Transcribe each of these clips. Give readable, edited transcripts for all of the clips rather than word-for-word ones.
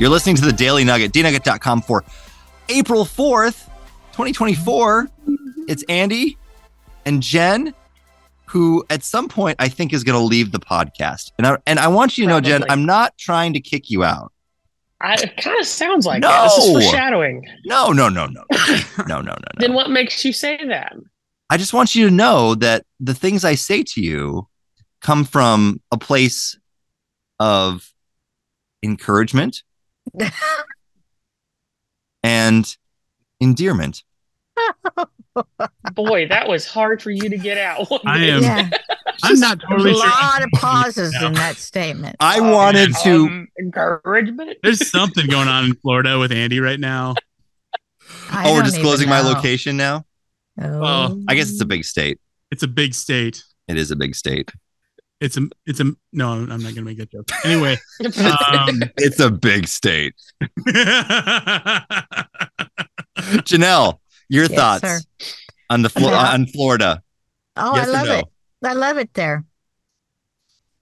You're listening to the Daily Nugget, dnugget.com for April 4th, 2024. It's Andy and Jenn, who at some point I think is going to leave the podcast. And I want you to know, Jenn, I'm not trying to kick you out. It kind of sounds like that. This is foreshadowing. No. No. Then what makes you say that? I just want you to know that the things I say to you come from a place of encouragement and endearment. Boy, that was hard for you to get out. I'm not totally sure. A lot of pauses in that statement. I wanted to encouragement. There's something going on in Florida with Andy right now. We're disclosing my location now. Oh, I guess it's a big state. It's a big state. It is a big state. No, I'm not going to make that joke. Anyway, it's a big state. Janelle, your thoughts on on Florida? Oh, yes, I love it. I love it there.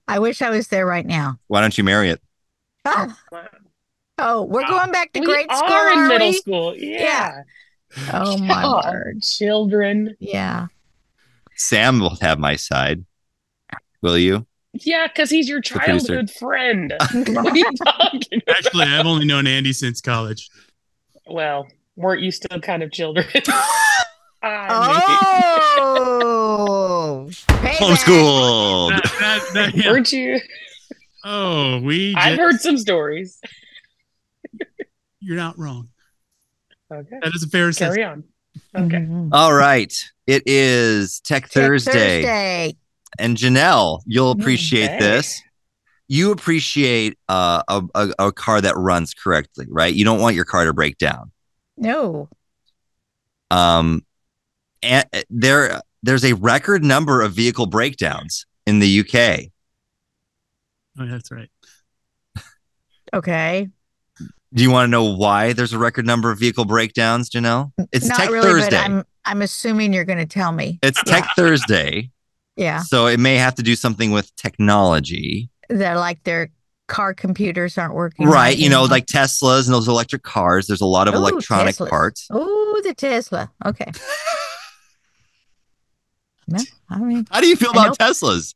I wish I was there right now. Why don't you marry it? Oh, we're going back to grade school. Are in middle school. Yeah. Oh my word. Children. Yeah. Sam will have my side. Will you? Yeah, because he's your childhood friend. What are you talking about? Actually, I've only known Andy since college. Well, weren't you still kind of children? Homeschooled. Weren't you? Oh, I've heard some stories. You're not wrong. Okay. That is a fair assessment. Carry on. Okay. Mm-hmm. All right. It is Tech Thursday. And Janelle, you'll appreciate this. You appreciate a car that runs correctly, right? You don't want your car to break down. No. And there's a record number of vehicle breakdowns in the UK. Oh, that's right. Okay. Do you want to know why there's a record number of vehicle breakdowns, Janelle? It's Not Tech really, Thursday. But I'm assuming you're going to tell me. It's Tech Thursday. Yeah. So it may have to do something with technology. They're like their car computers aren't working. Right. You know, like Teslas and those electric cars. There's a lot of electronic parts. Oh, the Tesla. Okay. No, I mean, how do you feel about Teslas?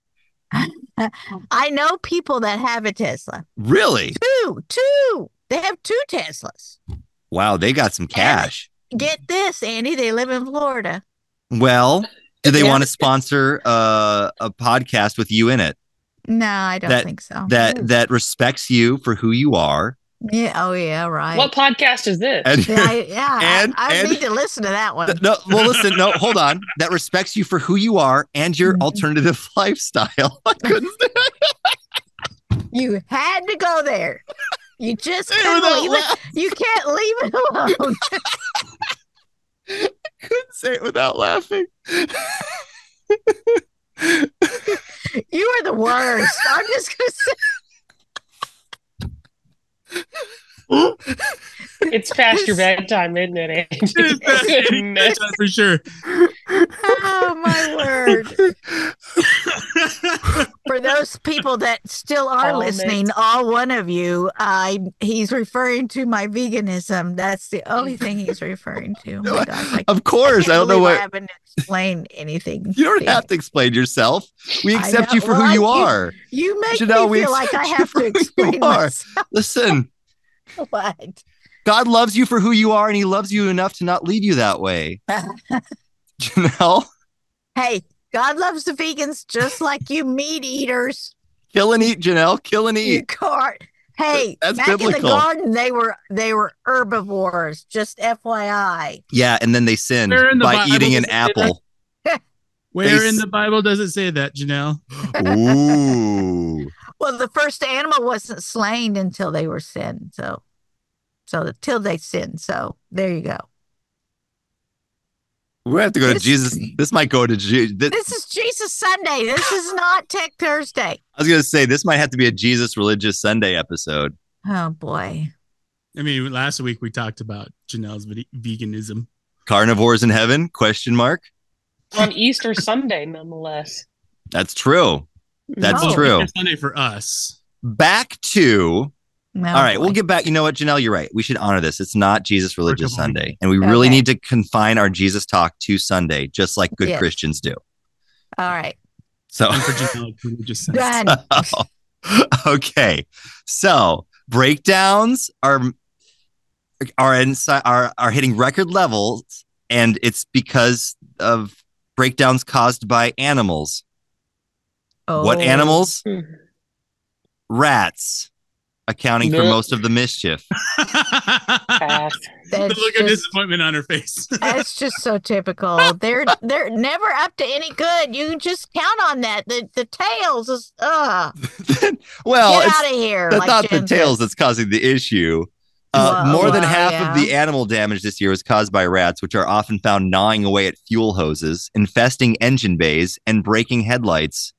I know people that have a Tesla. Really? Two. They have 2 Teslas. Wow, they got some cash. And get this, Andy. They live in Florida. Well, do they want to sponsor a podcast with you in it? No, I don't think so. That respects you for who you are. Yeah. Oh, yeah. Right. What podcast is this? I need to listen to that one. Listen. No, hold on. That respects you for who you are and your alternative lifestyle. I couldn't. You had to go there. You just couldn't leave it. You can't leave it alone. I couldn't say it without laughing. You are the worst. I'm just going to say. It's past your bedtime, isn't it, Andy? It's past for sure. Oh, my word. For those people that still are listening, all one of you, he's referring to my veganism. That's the only thing he's referring to. Oh my gosh, of course. I don't know what. I haven't explained anything. You don't have to explain yourself. We accept you for who you are. You make me feel like I have to explain myself. Listen. What? God loves you for who you are, and he loves you enough to not leave you that way. Janelle? Hey, God loves the vegans just like you meat eaters. Kill and eat, Janelle. Kill and eat. Hey, that's back biblical. In the garden, they were herbivores, just FYI. Yeah, and then they sinned by eating an apple. Where in the Bible does it say that, Janelle? Ooh. Well, the first animal wasn't slain until they were sinned. So till they sinned. So there you go. We have to go to Jesus. This might go to Jesus. This is Jesus Sunday. This is not Tech Thursday. I was going to say, this might have to be a Jesus Religious Sunday episode. Oh, boy. I mean, last week we talked about Janelle's veganism. Carnivores in heaven? Question mark. On Easter Sunday, nonetheless. That's true. That's true. Easter Sunday for us. Back to No, All right, boy. we'll get back. You know what, Janelle, you're right. We should honor this. It's not Jesus Religious Sunday. And we Okay. really need to confine our Jesus talk to Sunday, just like good Christians do. All right. So, And for Janelle, Religious Sunday. Done. okay. So breakdowns are hitting record levels, and it's because of breakdowns caused by animals. What animals? Rats, accounting for most of the mischief. The look of disappointment on her face. That's just so typical. They're never up to any good. You just count on that. The tails is Well, get out of here. That's not the tails that's causing the issue. More than half of the animal damage this year was caused by rats, which are often found gnawing away at fuel hoses, infesting engine bays, and breaking headlights.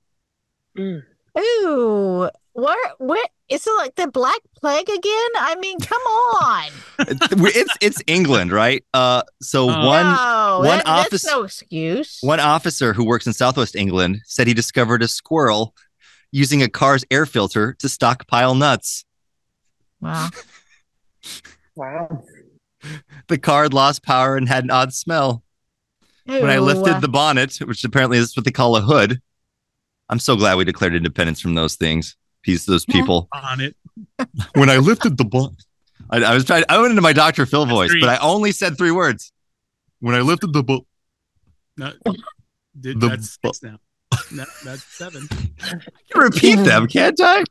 Ooh, what is it, like the Black Plague again? I mean, come on. It's England, right? So that's no excuse. One officer who works in Southwest England said he discovered a squirrel using a car's air filter to stockpile nuts. Wow. Wow. The car had lost power and had an odd smell. Ew. When I lifted the bonnet, which apparently is what they call a hood. I'm so glad we declared independence from those things. Those people. On it. When I lifted the bonnet, I went into my Dr. Phil voice, but I only said 3 words. When I lifted the bonnet. No, that's 6 now. No, that's 7. I can repeat them, can't I?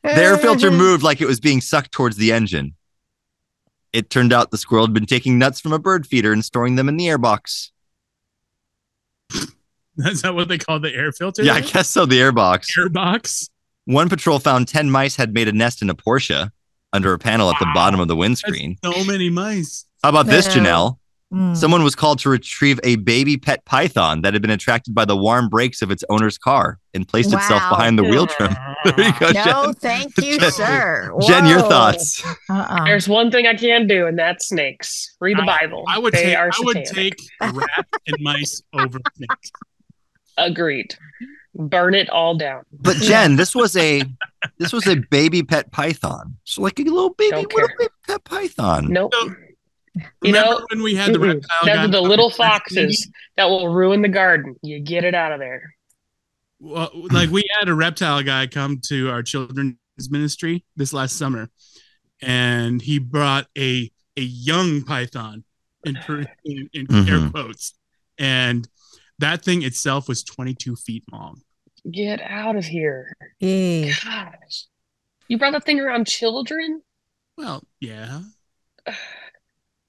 The air filter moved like it was being sucked towards the engine. It turned out the squirrel had been taking nuts from a bird feeder and storing them in the airbox. Is that what they call the air filter? Yeah, I guess so. The airbox. Airbox. One patrol found 10 mice had made a nest in a Porsche under a panel at the bottom of the windscreen. That's so many mice. How about this, Janelle? Someone was called to retrieve a baby pet python that had been attracted by the warm brakes of its owner's car and placed itself behind the wheel trim. There you go, no, Jenn. thank you, sir. Jenn, your thoughts? There's one thing I can do, and that's snakes. Read the Bible. I would take rat and mice over snakes. Agreed. Burn it all down. But Jenn, this was a baby pet python. So like a little baby pet python. Nope. So, remember when we had the reptile guy? The little foxes that will ruin the garden. You get it out of there. Well, like we had a reptile guy come to our children's ministry this last summer, and he brought a young python in air quotes, and that thing itself was 22 feet long. Get out of here. Yeah. Gosh. You brought that thing around children? Well, yeah.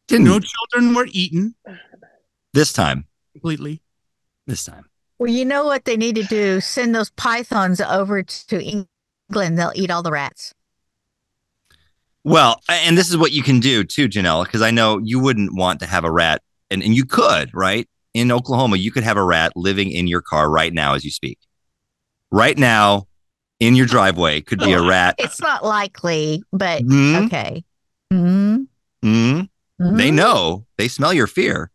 Didn't. No children were eaten. This time. Completely. This time. Well, you know what they need to do? Send those pythons over to England. They'll eat all the rats. Well, and this is what you can do too, Janelle, because I know you wouldn't want to have a rat, and you could, right? In Oklahoma, you could have a rat living in your car right now as you speak. Right now, in your driveway, could be a rat. It's not likely, but okay. They know. They smell your fear.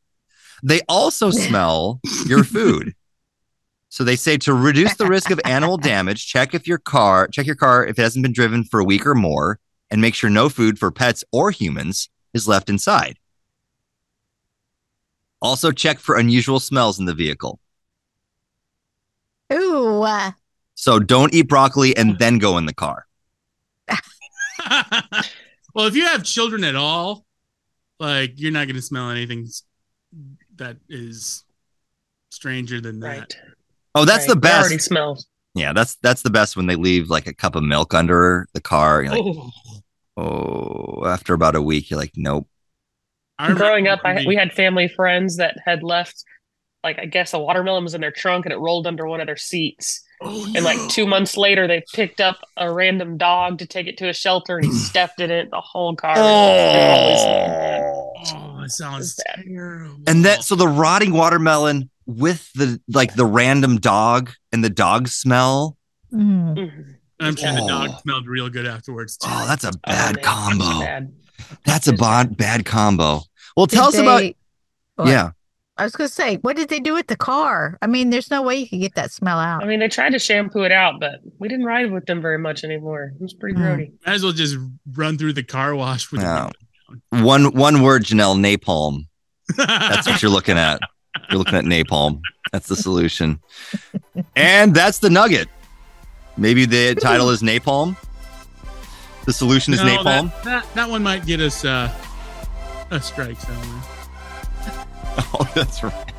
They also smell your food. So they say to reduce the risk of animal damage, check your car if it hasn't been driven for a week or more, and make sure no food for pets or humans is left inside. Also check for unusual smells in the vehicle. Ooh. So don't eat broccoli and then go in the car. Well, if you have children at all, like you're not going to smell anything that is stranger than that. Right. Oh, that's the best. It already smells. Yeah, that's the best when they leave like a cup of milk under the car. You're like, after about a week, you're like, nope. Growing up, we had family friends that had left, like, I guess a watermelon was in their trunk and it rolled under one of their seats. And like 2 months later, they picked up a random dog to take it to a shelter and he stepped in it. The whole car. It sounds terrible. And so the rotting watermelon with the random dog and the dog smell. I'm sure the dog smelled real good afterwards too. Oh, that's a bad combo. That's a bad combo. Well, tell us about. Yeah. I was going to say, what did they do with the car? I mean, there's no way you could get that smell out. I mean, they tried to shampoo it out, but we didn't ride with them very much anymore. It was pretty grody. Might as well just run through the car wash with one word, Janelle, napalm. That's what you're looking at. You're looking at napalm. That's the solution. And that's the nugget. Maybe the title is napalm. The solution is napalm. That one might get us a strike somewhere. Oh, that's right.